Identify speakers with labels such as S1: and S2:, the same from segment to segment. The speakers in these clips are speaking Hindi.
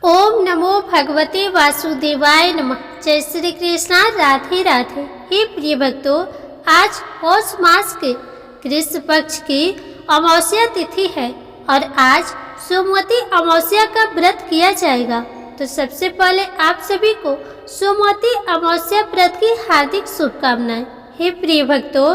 S1: ओम नमो भगवते वासुदेवाय नमः। जय श्री कृष्णा, राधे राधे। हे प्रिय भक्तों, आज पौष मास के कृष्ण पक्ष की अमावस्या तिथि है और आज सोमवती अमावस्या का व्रत किया जाएगा। तो सबसे पहले आप सभी को सोमवती अमावस्या व्रत की हार्दिक शुभकामनाएं। हे प्रिय भक्तों,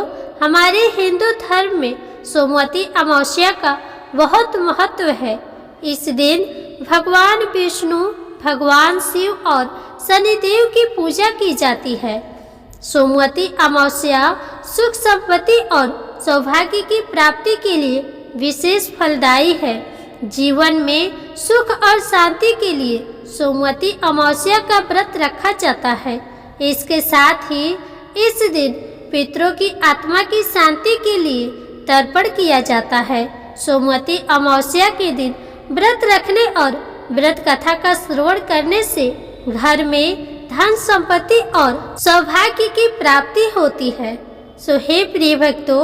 S1: हमारे हिंदू धर्म में सोमवती अमावस्या का बहुत महत्व है। इस दिन भगवान विष्णु, भगवान शिव और शनिदेव की पूजा की जाती है। सोमवती अमावस्या सुख संपत्ति और सौभाग्य की प्राप्ति के लिए विशेष फलदायी है। जीवन में सुख और शांति के लिए सोमवती अमावस्या का व्रत रखा जाता है। इसके साथ ही इस दिन पितरों की आत्मा की शांति के लिए तर्पण किया जाता है। सोमवती अमावस्या के दिन व्रत रखने और व्रत कथा का श्रवण करने से घर में धन संपत्ति और सौभाग्य की प्राप्ति होती है। हे प्रिय भक्तों,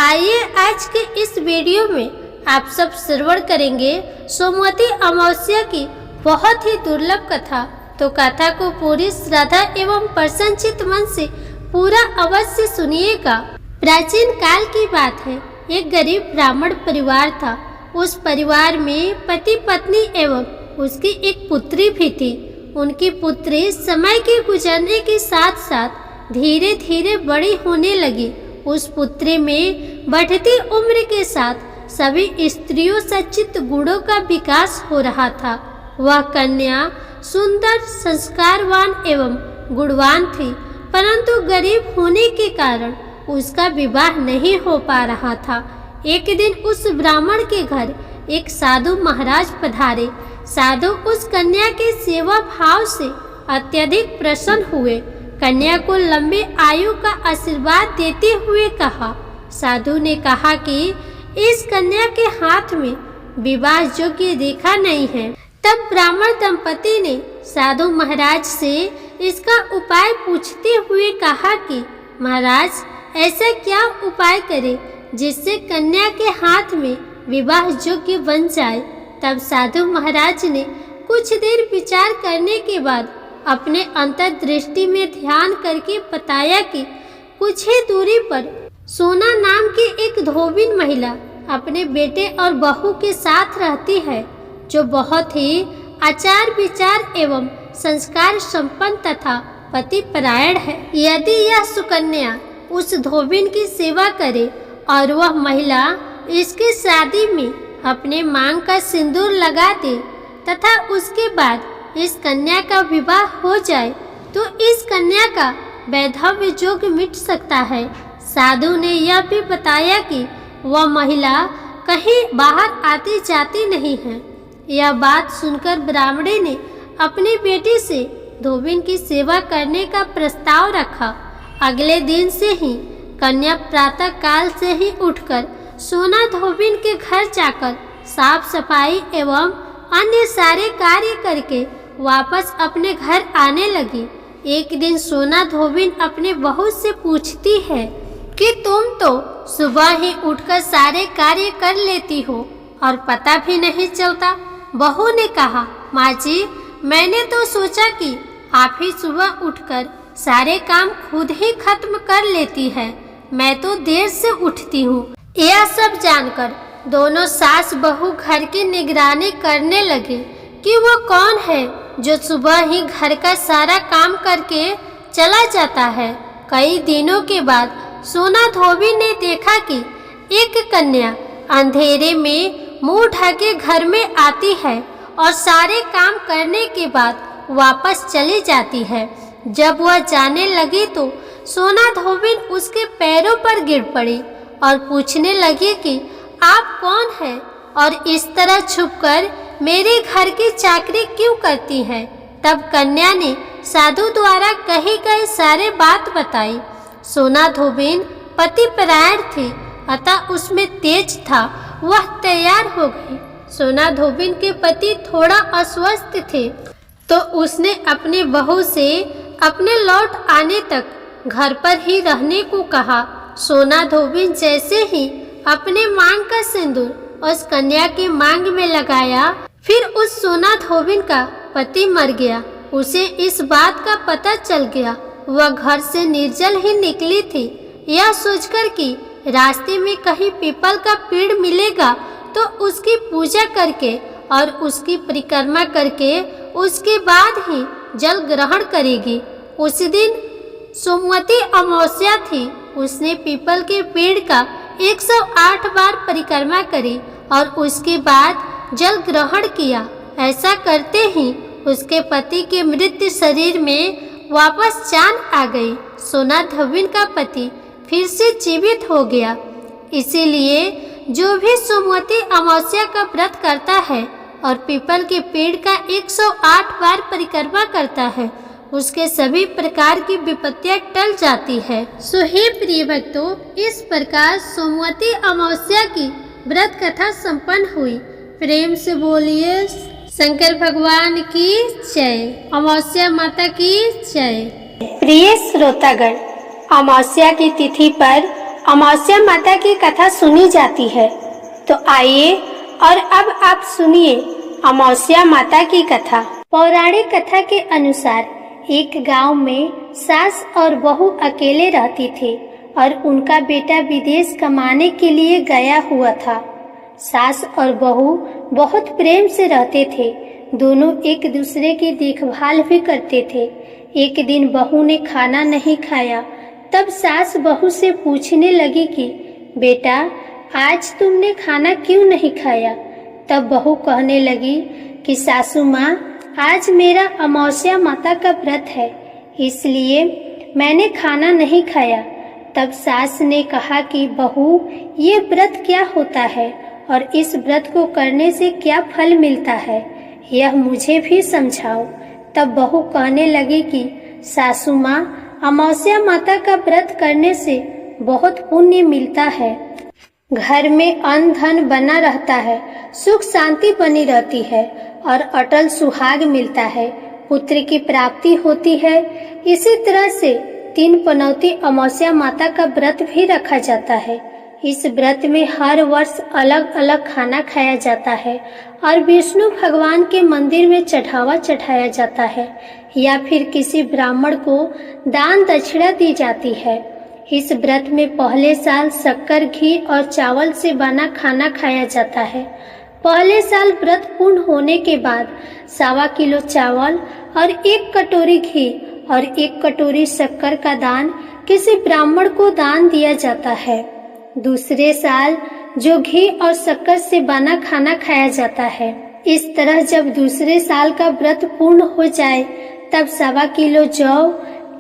S1: आइए आज के इस वीडियो में आप सब श्रवण करेंगे सोमवती अमावस्या की बहुत ही दुर्लभ कथा। तो कथा को पूरी श्रद्धा एवं प्रसन्नचित्त मन से पूरा अवश्य सुनिएगा। प्राचीन काल की बात है, एक गरीब ब्राह्मण परिवार था। उस परिवार में पति पत्नी एवं उसकी एक पुत्री भी थी। उनकी पुत्री समय के गुजरने के साथ साथ धीरे धीरे बड़ी होने लगी। उस पुत्री में बढ़ती उम्र के साथ सभी स्त्रियों सचित गुणों का विकास हो रहा था। वह कन्या सुंदर, संस्कारवान एवं गुणवान थी, परंतु गरीब होने के कारण उसका विवाह नहीं हो पा रहा था। एक दिन उस ब्राह्मण के घर एक साधु महाराज पधारे। साधु उस कन्या के सेवा भाव से अत्यधिक प्रसन्न हुए। कन्या को लंबी आयु का आशीर्वाद देते हुए कहा। साधु ने कहा कि इस कन्या के हाथ में विवाह योग्य रेखा नहीं है। तब ब्राह्मण दंपति ने साधु महाराज से इसका उपाय पूछते हुए कहा कि महाराज, ऐसा क्या उपाय करें जिससे कन्या के हाथ में विवाह योग्य बन जाए। तब साधु महाराज ने कुछ देर विचार करने के बाद अपने अंतर्दृष्टि में ध्यान करके बताया कि कुछ ही दूरी पर सोना नाम की एक धोबिन महिला अपने बेटे और बहू के साथ रहती है, जो बहुत ही आचार विचार एवं संस्कार संपन्न तथा पतिपरायण है। यदि यह सुकन्या उस धोबिन की सेवा करे और वह महिला इसकी शादी में अपने मांग का सिंदूर लगा दे तथा उसके बाद इस कन्या का विवाह हो जाए, तो इस कन्या का वैधव्य योग मिट सकता है। साधु ने यह भी बताया कि वह महिला कहीं बाहर आती जाती नहीं है। यह बात सुनकर ब्राह्मणी ने अपनी बेटी से धोबिन की सेवा करने का प्रस्ताव रखा। अगले दिन से ही कन्या प्रातः काल से ही उठकर सोना धोबिन के घर जाकर साफ सफाई एवं अन्य सारे कार्य करके वापस अपने घर आने लगी। एक दिन सोना धोबिन अपने बहू से पूछती है कि तुम तो सुबह ही उठकर सारे कार्य कर लेती हो और पता भी नहीं चलता। बहू ने कहा, माँ जी, मैंने तो सोचा कि आप ही सुबह उठकर सारे काम खुद ही खत्म कर लेती है। मैं तो देर से उठती हूँ। यह सब जानकर दोनों सास बहू घर की निगरानी करने लगे कि वो कौन है जो सुबह ही घर का सारा काम करके चला जाता है। कई दिनों के बाद सोना धोबी ने देखा कि एक कन्या अंधेरे में मुंह ढके घर में आती है और सारे काम करने के बाद वापस चली जाती है। जब वह जाने लगी तो सोना धोबिन उसके पैरों पर गिर पड़ी और पूछने लगी कि आप कौन हैं और इस तरह छुपकर मेरे घर की चाकरी क्यों करती हैं। तब कन्या ने साधु द्वारा कही गई सारे बात बताई। सोना धोबिन पतिपरायण थी, अतः उसमें तेज था। वह तैयार हो गई। सोना धोबिन के पति थोड़ा अस्वस्थ थे, तो उसने अपनी बहू से अपने लौट आने तक घर पर ही रहने को कहा। सोना धोबिन जैसे ही अपने मांग का सिंदूर उस कन्या के मांग में लगाया, फिर उस सोना धोबिन का पति मर गया। उसे इस बात का पता चल गया। वह घर से निर्जल ही निकली थी, यह सोचकर कि रास्ते में कहीं पीपल का पेड़ मिलेगा तो उसकी पूजा करके और उसकी परिक्रमा करके उसके बाद ही जल ग्रहण करेगी। उस दिन सोमवती अमावस्या थी। उसने पीपल के पेड़ का 108 बार परिक्रमा करी और उसके बाद जल ग्रहण किया। ऐसा करते ही उसके पति के मृत शरीर में वापस जान आ गई। सोना धोबिन का पति फिर से जीवित हो गया। इसीलिए जो भी सोमवती अमावस्या का व्रत करता है और पीपल के पेड़ का 108 बार परिक्रमा करता है, उसके सभी प्रकार की विपत्तियां टल जाती है। सो हे प्रिय भक्तों, इस प्रकार सोमवती अमावस्या की व्रत कथा संपन्न हुई। प्रेम से बोलिए शंकर भगवान की जय, अमावस्या माता की जय।
S2: प्रिय श्रोतागण, अमावस्या की तिथि पर अमावस्या माता की कथा सुनी जाती है, तो आइए और अब आप सुनिए अमावस्या माता की कथा। पौराणिक कथा के अनुसार एक गांव में सास और बहू अकेले रहती थी और उनका बेटा विदेश कमाने के लिए गया हुआ था। सास और बहू बहुत प्रेम से रहते थे। दोनों एक दूसरे की देखभाल भी करते थे। एक दिन बहू ने खाना नहीं खाया, तब सास बहू से पूछने लगी कि बेटा, आज तुमने खाना क्यों नहीं खाया? तब बहू कहने लगी कि सासू माँ, आज मेरा अमावस्या माता का व्रत है, इसलिए मैंने खाना नहीं खाया। तब सास ने कहा कि बहू, ये व्रत क्या होता है और इस व्रत को करने से क्या फल मिलता है, यह मुझे भी समझाओ। तब बहू कहने लगी कि सासू माँ, अमावस्या माता का व्रत करने से बहुत पुण्य मिलता है। घर में अन्न धन बना रहता है, सुख शांति बनी रहती है और अटल सुहाग मिलता है, पुत्र की प्राप्ति होती है। इसी तरह से 3 पनौती अमावस्या माता का व्रत भी रखा जाता है। इस व्रत में हर वर्ष अलग अलग खाना खाया जाता है और विष्णु भगवान के मंदिर में चढ़ावा चढ़ाया जाता है या फिर किसी ब्राह्मण को दान दक्षिणा दी जाती है। इस व्रत में पहले साल शक्कर, घी और चावल से बना खाना खाया जाता है। पहले साल व्रत पूर्ण होने के बाद 1.25 किलो चावल और 1 कटोरी घी और 1 कटोरी शक्कर का दान किसी ब्राह्मण को दान दिया जाता है। दूसरे साल जो घी और शक्कर से बना खाना खाया जाता है। इस तरह जब दूसरे साल का व्रत पूर्ण हो जाए तब 1.25 किलो जौ,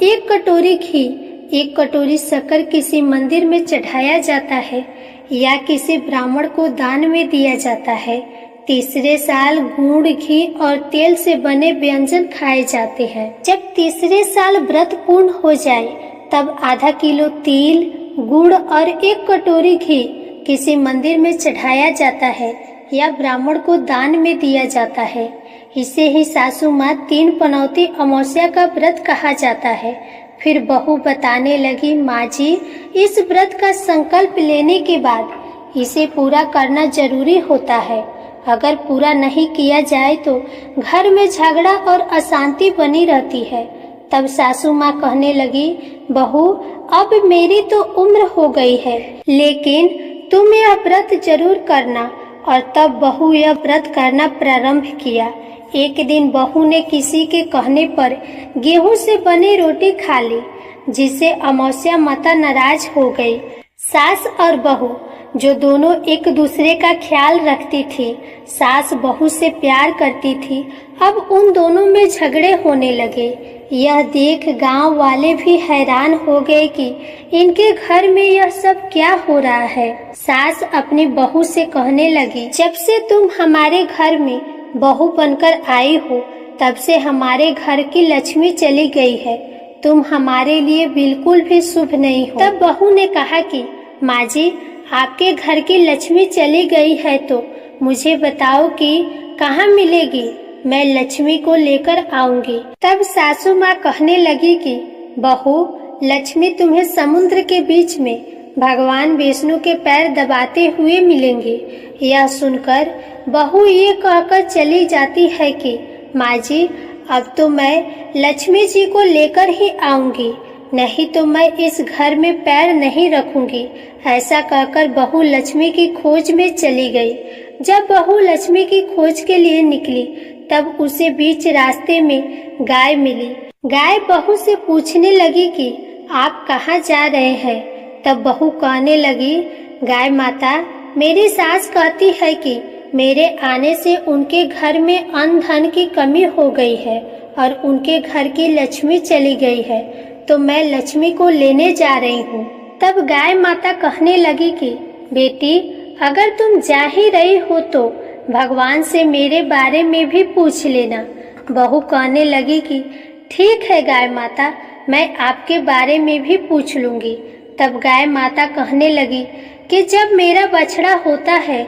S2: 1 कटोरी घी, 1 कटोरी शक्कर किसी मंदिर में चढ़ाया जाता है या किसी ब्राह्मण को दान में दिया जाता है। तीसरे साल गुड़, घी और तेल से बने व्यंजन खाए जाते हैं। जब तीसरे साल व्रत पूर्ण हो जाए तब 0.5 किलो तिल, गुड़ और 1 कटोरी घी किसी मंदिर में चढ़ाया जाता है या ब्राह्मण को दान में दिया जाता है। इसे ही सासू माँ 3 पनौती अमावस्या का व्रत कहा जाता है। फिर बहू बताने लगी, माँ जी, इस व्रत का संकल्प लेने के बाद इसे पूरा करना जरूरी होता है। अगर पूरा नहीं किया जाए तो घर में झगड़ा और अशांति बनी रहती है। तब सासू माँ कहने लगी, बहू, अब मेरी तो उम्र हो गई है, लेकिन तुम यह व्रत जरूर करना। और तब बहू यह व्रत करना प्रारंभ किया। एक दिन बहू ने किसी के कहने पर गेहूं से बनी रोटी खा ली, जिससे अमावस्या माता नाराज हो गई। सास और बहू जो दोनों एक दूसरे का ख्याल रखती थी, सास बहू से प्यार करती थी, अब उन दोनों में झगड़े होने लगे। यह देख गांव वाले भी हैरान हो गए कि इनके घर में यह सब क्या हो रहा है। सास अपनी बहू से कहने लगी, जब से तुम हमारे घर में बहू बनकर आई हो तब से हमारे घर की लक्ष्मी चली गई है। तुम हमारे लिए बिल्कुल भी शुभ नहीं हो। तब बहू ने कहा कि माँ जी, आपके घर की लक्ष्मी चली गई है तो मुझे बताओ कि कहाँ मिलेगी, मैं लक्ष्मी को लेकर आऊंगी। तब सासू माँ कहने लगी कि बहू, लक्ष्मी तुम्हें समुद्र के बीच में भगवान विष्णु के पैर दबाते हुए मिलेंगे। यह सुनकर बहू ये कहकर चली जाती है कि माँ जी, अब तो मैं लक्ष्मी जी को लेकर ही आऊंगी, नहीं तो मैं इस घर में पैर नहीं रखूंगी। ऐसा कहकर बहू लक्ष्मी की खोज में चली गई। जब बहू लक्ष्मी की खोज के लिए निकली तब उसे बीच रास्ते में गाय मिली। गाय बहू से पूछने लगी कि आप कहाँ जा रहे हैं। तब बहू कहने लगी, गाय माता, मेरी सास कहती है कि मेरे आने से उनके घर में अन्न धन की कमी हो गई है और उनके घर की लक्ष्मी चली गई है, तो मैं लक्ष्मी को लेने जा रही हूँ। तब गाय माता कहने लगी कि बेटी, अगर तुम जा ही रही हो तो भगवान से मेरे बारे में भी पूछ लेना। बहू कहने लगी कि ठीक है गाय माता, मैं आपके बारे में भी पूछ लूंगी। तब गाय माता कहने लगी कि जब मेरा बछड़ा होता है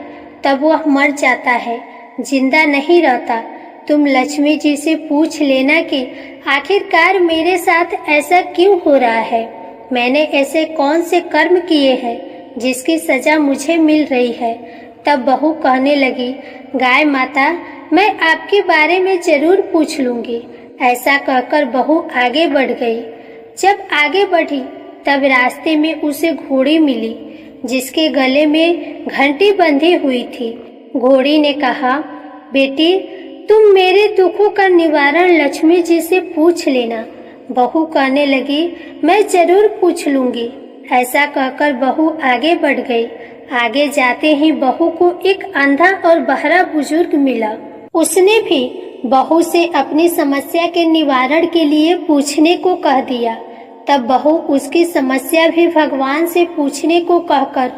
S2: तब वह मर जाता है, जिंदा नहीं रहता। तुम लक्ष्मी जी से पूछ लेना कि आखिरकार मेरे साथ ऐसा क्यों हो रहा है। मैंने ऐसे कौन से कर्म किए हैं जिसकी सजा मुझे मिल रही है। तब बहू कहने लगी, गाय माता, मैं आपके बारे में जरूर पूछ लूंगी। ऐसा कहकर बहू आगे बढ़ गई। जब आगे बढ़ी तब रास्ते में उसे घोड़ी मिली जिसके गले में घंटी बंधी हुई थी। घोड़ी ने कहा, बेटी, तुम मेरे दुखों का निवारण लक्ष्मी जी से पूछ लेना। बहू कहने लगी, मैं जरूर पूछ लूंगी। ऐसा कहकर बहू आगे बढ़ गई। आगे जाते ही बहू को एक अंधा और बहरा बुजुर्ग मिला। उसने भी बहू से अपनी समस्या के निवारण के लिए पूछने को कह दिया। तब बहू उसकी समस्या भी भगवान से पूछने को कहकर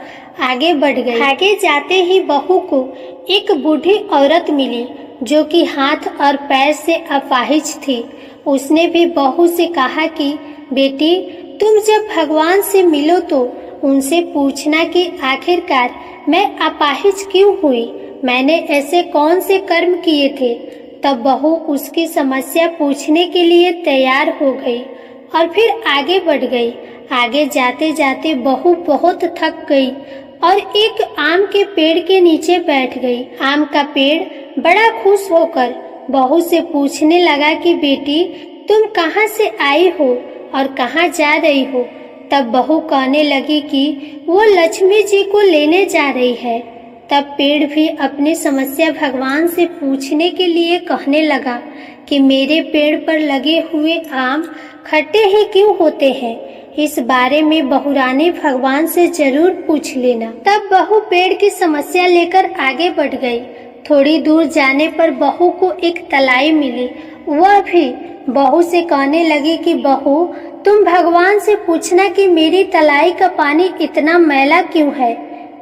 S2: आगे बढ़ गई। आगे जाते ही बहू को एक बूढ़ी औरत मिली जो कि हाथ और पैर से अपाहिज थी। उसने भी बहू से कहा कि बेटी, तुम जब भगवान से मिलो तो उनसे पूछना कि आखिरकार मैं अपाहिज क्यों हुई, मैंने ऐसे कौन से कर्म किए थे। तब बहू उसकी समस्या पूछने के लिए तैयार हो गई और फिर आगे बढ़ गई। आगे जाते जाते बहू बहुत थक गई और एक आम के पेड़ के नीचे बैठ गई। आम का पेड़ बड़ा खुश होकर बहू से पूछने लगा कि बेटी, तुम कहाँ से आई हो और कहाँ जा रही हो। तब बहू कहने लगी कि वो लक्ष्मी जी को लेने जा रही है। तब पेड़ भी अपनी समस्या भगवान से पूछने के लिए कहने लगा कि मेरे पेड़ पर लगे हुए आम खट्टे ही क्यों होते हैं, इस बारे में बहुरानी भगवान से जरूर पूछ लेना। तब बहू पेड़ की समस्या लेकर आगे बढ़ गई। थोड़ी दूर जाने पर बहू को एक तलाई मिली। वह भी बहू से कहने लगी कि बहू, तुम भगवान से पूछना कि मेरी तलाई का पानी इतना मैला क्यों है,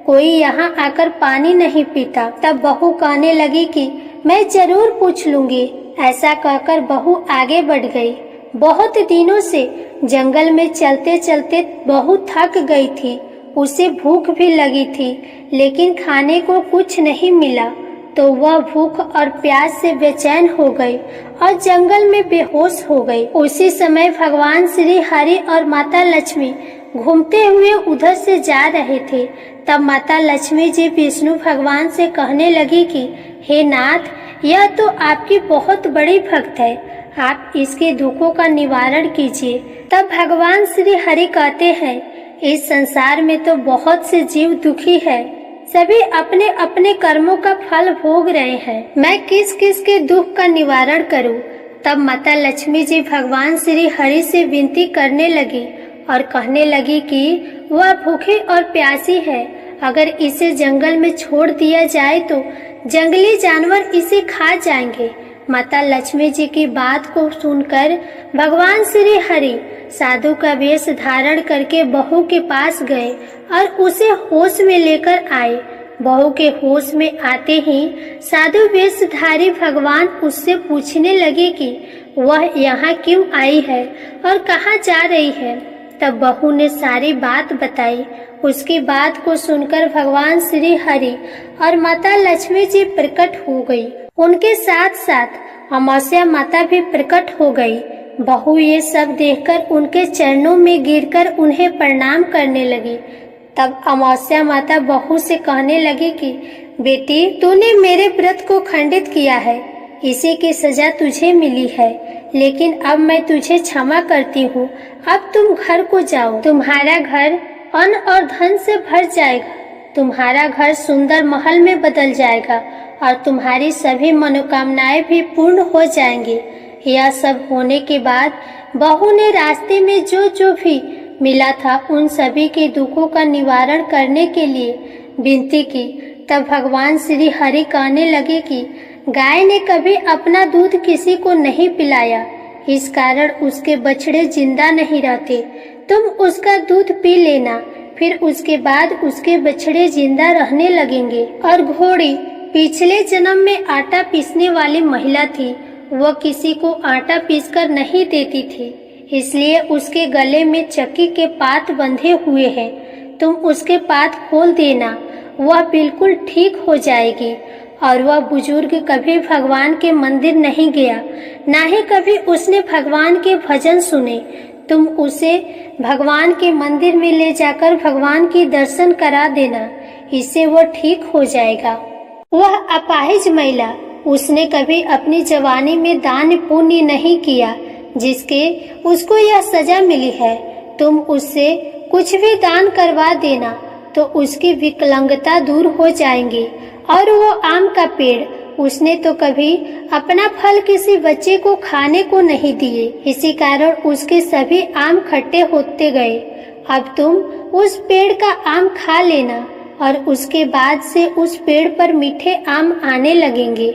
S2: कोई यहाँ आकर पानी नहीं पीता। तब बहू कहने लगी कि मैं जरूर पूछ लूंगी। ऐसा कहकर बहू आगे बढ़ गई। बहुत दिनों से जंगल में चलते चलते बहू थक गई थी। उसे भूख भी लगी थी, लेकिन खाने को कुछ नहीं मिला, तो वह भूख और प्यास से बेचैन हो गई और जंगल में बेहोश हो गई। उसी समय भगवान श्री हरि और माता लक्ष्मी घूमते हुए उधर से जा रहे थे। तब माता लक्ष्मी जी विष्णु भगवान से कहने लगी कि हे नाथ, यह तो आपकी बहुत बड़ी भक्त है, आप इसके दुखों का निवारण कीजिए। तब भगवान श्री हरि कहते हैं, इस संसार में तो बहुत से जीव दुखी है, सभी अपने अपने कर्मों का फल भोग रहे हैं, मैं किस किस के दुख का निवारण करूं। तब माता लक्ष्मी जी भगवान श्री हरि से विनती करने लगी और कहने लगी कि वह भूखी और प्यासी है, अगर इसे जंगल में छोड़ दिया जाए तो जंगली जानवर इसे खा जाएंगे। माता लक्ष्मी जी की बात को सुनकर भगवान श्री हरि साधु का वेश धारण करके बहू के पास गए और उसे होश में लेकर आए। बहू के होश में आते ही साधु वेशधारी भगवान उससे पूछने लगे कि वह यहाँ क्यों आई है और कहाँ जा रही है। तब बहू ने सारी बात बताई। उसकी बात को सुनकर भगवान श्री हरि और माता लक्ष्मी जी प्रकट हो गई। उनके साथ साथ अमावस्या माता भी प्रकट हो गई। बहू ये सब देखकर उनके चरणों में गिरकर उन्हें प्रणाम करने लगी। तब अमावस्या माता बहू से कहने लगी कि बेटी, तूने मेरे व्रत को खंडित किया है, इसी की सजा तुझे मिली है, लेकिन अब मैं तुझे क्षमा करती हूँ। अब तुम घर को जाओ। तुम्हारा घर अन्न और धन से भर जाएगा, तुम्हारा घर सुंदर महल में बदल जाएगा और तुम्हारी सभी मनोकामनाएं भी पूर्ण हो जाएंगी। यह सब होने के बाद बहू ने रास्ते में जो जो भी मिला था उन सभी के दुखों का निवारण करने के लिए विनती की। तब भगवान श्री हरि कहने लगे कि गाय ने कभी अपना दूध किसी को नहीं पिलाया, इस कारण उसके बछड़े जिंदा नहीं रहते। तुम उसका दूध पी लेना, फिर उसके बाद उसके बछड़े जिंदा रहने लगेंगे। और घोड़ी पिछले जन्म में आटा पीसने वाली महिला थी, वह किसी को आटा पीसकर नहीं देती थी, इसलिए उसके गले में चक्की के पात बंधे हुए हैं। तुम उसके पात खोल देना, वह बिल्कुल ठीक हो जाएगी। और वह बुजुर्ग कभी भगवान के मंदिर नहीं गया, ना ही कभी उसने भगवान के भजन सुने। तुम उसे भगवान के मंदिर में ले जाकर भगवान की दर्शन करा देना, इससे वह ठीक हो जाएगा। वह अपाहिज महिला, उसने कभी अपनी जवानी में दान पुण्य नहीं किया, जिसके उसको यह सजा मिली है। तुम उससे कुछ भी दान करवा देना तो उसकी विकलांगता दूर हो जाएंगी। और वो आम का पेड़, उसने तो कभी अपना फल किसी बच्चे को खाने को नहीं दिए, इसी कारण उसके सभी आम खट्टे होते गए। अब तुम उस पेड़ का आम खा लेना और उसके बाद से उस पेड़ पर मीठे आम आने लगेंगे।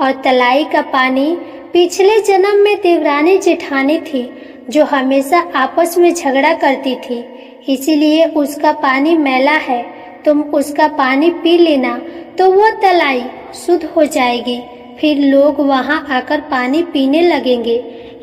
S2: और तलाई का पानी पिछले जन्म में देवरानी जेठानी थी, जो हमेशा आपस में झगड़ा करती थी, इसीलिए उसका पानी मैला है। तुम उसका पानी पी लेना तो वो तलाई शुद्ध हो जाएगी, फिर लोग वहां आकर पानी पीने लगेंगे।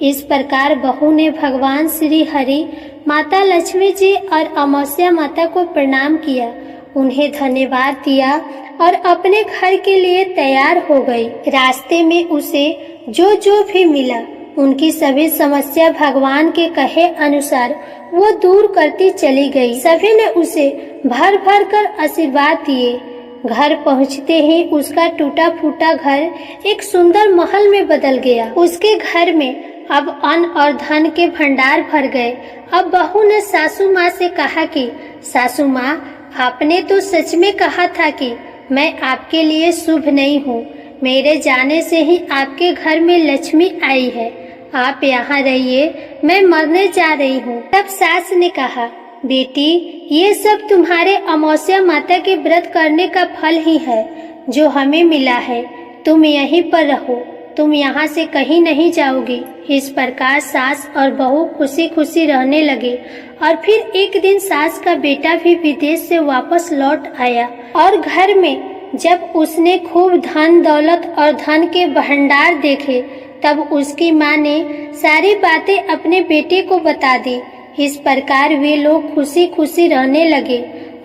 S2: इस प्रकार बहू ने भगवान श्री हरि, माता लक्ष्मी जी और अमावस्या माता को प्रणाम किया, उन्हें धन्यवाद दिया और अपने घर के लिए तैयार हो गई। रास्ते में उसे जो जो भी मिला उनकी सभी समस्या भगवान के कहे अनुसार वो दूर करती चली गई। सभी ने उसे भर भर कर आशीर्वाद दिए। घर पहुंचते ही उसका टूटा फूटा घर एक सुंदर महल में बदल गया। उसके घर में अब अन्न और धन के भंडार भर गए। अब बहू ने सासू माँ से कहा कि सासू माँ, आपने तो सच में कहा था कि मैं आपके लिए शुभ नहीं हूँ। मेरे जाने से ही आपके घर में लक्ष्मी आई है। आप यहाँ रहिए, मैं मरने जा रही हूँ। तब सास ने कहा, बेटी, ये सब तुम्हारे अमावस्या माता के व्रत करने का फल ही है जो हमें मिला है। तुम यहीं पर रहो, तुम यहाँ से कहीं नहीं जाओगी। इस प्रकार सास और बहू खुशी खुशी रहने लगे। और फिर एक दिन सास का बेटा भी विदेश से वापस लौट आया और घर में जब उसने खूब धन दौलत और धन के भंडार देखे, तब उसकी माँ ने सारी बातें अपने बेटे को बता दी। इस प्रकार वे लोग खुशी खुशी रहने लगे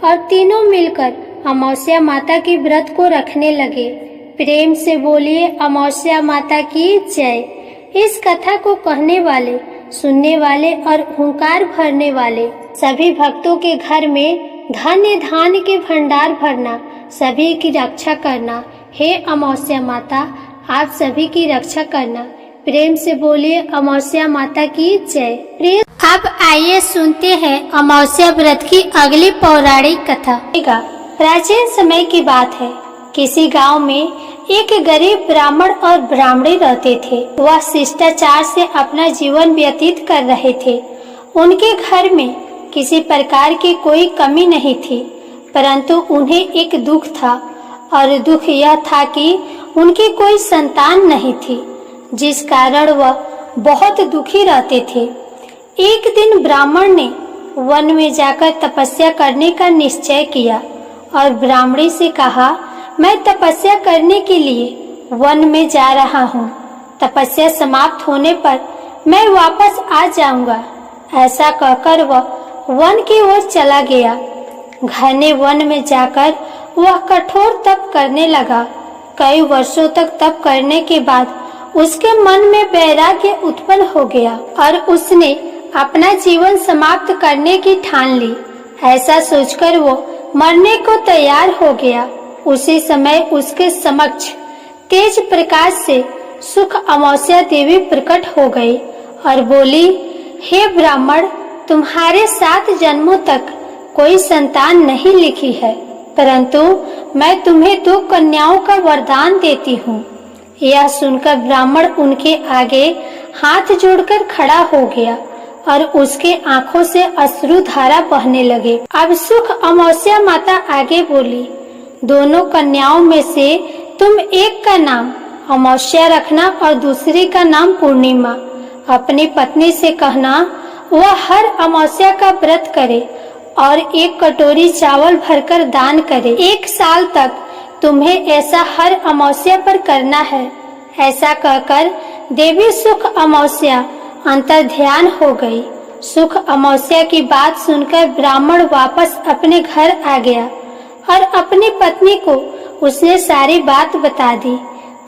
S2: और तीनों मिलकर अमावस्या माता के व्रत को रखने लगे। प्रेम से बोलिए अमावस्या माता की जय। इस कथा को कहने वाले, सुनने वाले और हुंकार भरने वाले सभी भक्तों के घर में धन्य धान्य के भंडार भरना, सभी की रक्षा करना। हे अमावस्या माता, आप सभी की रक्षा करना। प्रेम से बोलिए अमावस्या माता की जय। अब आइए सुनते हैं अमावस्या व्रत की अगली पौराणिक कथा। प्राचीन समय की बात है। किसी गांव में एक गरीब ब्राह्मण और ब्राह्मणी रहते थे। वह शिष्टाचार से अपना जीवन व्यतीत कर रहे थे। उनके घर में किसी प्रकार की कोई कमी नहीं थी, परंतु उन्हें एक दुख था, और दुख यह था कि उनकी कोई संतान नहीं थी, जिस कारण वह बहुत दुखी रहते थे। एक दिन ब्राह्मण ने वन में जाकर तपस्या करने का निश्चय किया और ब्राह्मणी से कहा, मैं तपस्या करने के लिए वन में जा रहा हूँ। तपस्या समाप्त होने पर मैं वापस आ जाऊंगा। ऐसा कहकर वह वन की ओर चला गया। घने वन में जाकर वह कठोर तप करने लगा। कई वर्षों तक तप करने के बाद उसके मन में वैराग्य उत्पन्न हो गया और उसने अपना जीवन समाप्त करने की ठान ली। ऐसा सोचकर वो मरने को तैयार हो गया। उसी समय उसके समक्ष तेज प्रकाश से सुख अमावस्या देवी प्रकट हो गई और बोली, हे ब्राह्मण, तुम्हारे 7 जन्मों तक कोई संतान नहीं लिखी है, परंतु मैं तुम्हें 2 कन्याओं का वरदान देती हूँ। यह सुनकर ब्राह्मण उनके आगे हाथ जोड़कर खड़ा हो गया और उसके आंखों से अश्रु धारा बहने लगे। अब सुख अमावस्या माता आगे बोली, दोनों कन्याओं में से तुम एक का नाम अमावस्या रखना और दूसरी का नाम पूर्णिमा। अपनी पत्नी से कहना वह हर अमावस्या का व्रत करे और 1 कटोरी चावल भरकर दान करे। 1 साल तक तुम्हें ऐसा हर अमावस्या पर करना है। ऐसा कहकर देवी सुख अमावस्या अंतर ध्यान हो गई। सुख अमावस्या की बात सुनकर ब्राह्मण वापस अपने घर आ गया और अपनी पत्नी को उसने सारी बात बता दी।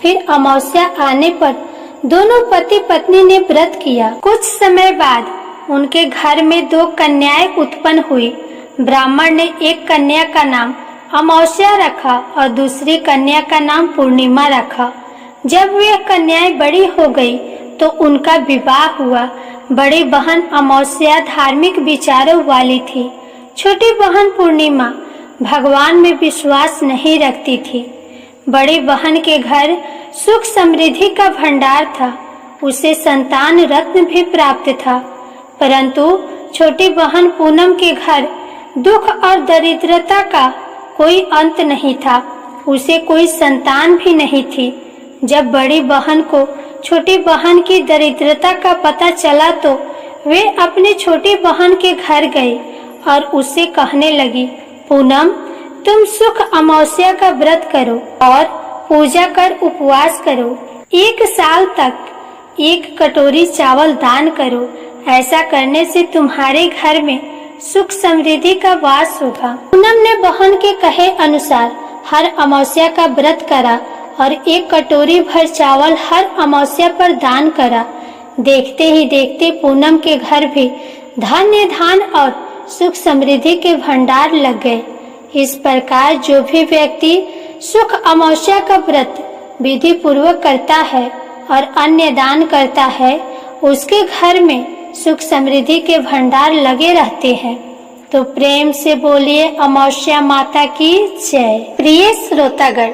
S2: फिर अमावस्या आने पर दोनों पति पत्नी ने व्रत किया। कुछ समय बाद उनके घर में 2 कन्याएं उत्पन्न हुई। ब्राह्मण ने एक कन्या का नाम अमावस्या रखा और दूसरी कन्या का नाम पूर्णिमा रखा। जब वे कन्याएं बड़ी हो गई तो उनका विवाह हुआ। बड़ी बहन अमावस्या धार्मिक विचारों वाली थी। छोटी बहन पूर्णिमा भगवान में विश्वास नहीं रखती थी। बड़ी बहन के घर सुख समृद्धि का भंडार था। उसे संतान रत्न भी प्राप्त था, परंतु छोटी बहन पूनम के घर दुख और दरिद्रता का कोई अंत नहीं था। उसे कोई संतान भी नहीं थी। जब बड़ी बहन को छोटी बहन की दरिद्रता का पता चला तो वे अपनी छोटी बहन के घर गई और उससे कहने लगी, पूनम, तुम सुख अमावस्या का व्रत करो और पूजा कर उपवास करो। 1 साल तक 1 कटोरी चावल दान करो। ऐसा करने से तुम्हारे घर में सुख समृद्धि का वास होगा। पूनम ने बहन के कहे अनुसार हर अमावस्या का व्रत करा और 1 कटोरी भर चावल हर अमावस्या पर दान करा। देखते ही देखते पूनम के घर भी धन्य धान और सुख समृद्धि के भंडार लग गए। इस प्रकार जो भी व्यक्ति सुख अमावस्या का व्रत विधि पूर्वक करता है और अन्य दान करता है, उसके घर में सुख समृद्धि के भंडार लगे रहते हैं। तो प्रेम से बोलिए अमावस्या माता की जय। प्रिय श्रोतागण,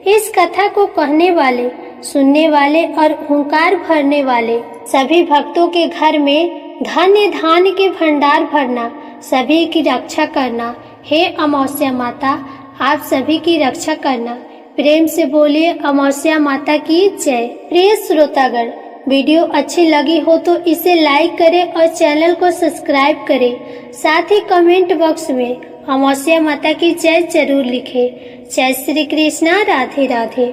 S2: इस कथा को कहने वाले, सुनने वाले और हुंकार भरने वाले सभी भक्तों के घर में धन्य धान्य के भंडार भरना, सभी की रक्षा करना। हे अमावस्या माता, आप सभी की रक्षा करना। प्रेम से बोलिए अमावस्या माता की जय। प्रिय श्रोतागण, वीडियो अच्छी लगी हो तो इसे लाइक करें और चैनल को सब्सक्राइब करें। साथ ही कमेंट बॉक्स में अमावस्या माता की जय जरूर लिखें। जय श्री कृष्णा। राधे राधे।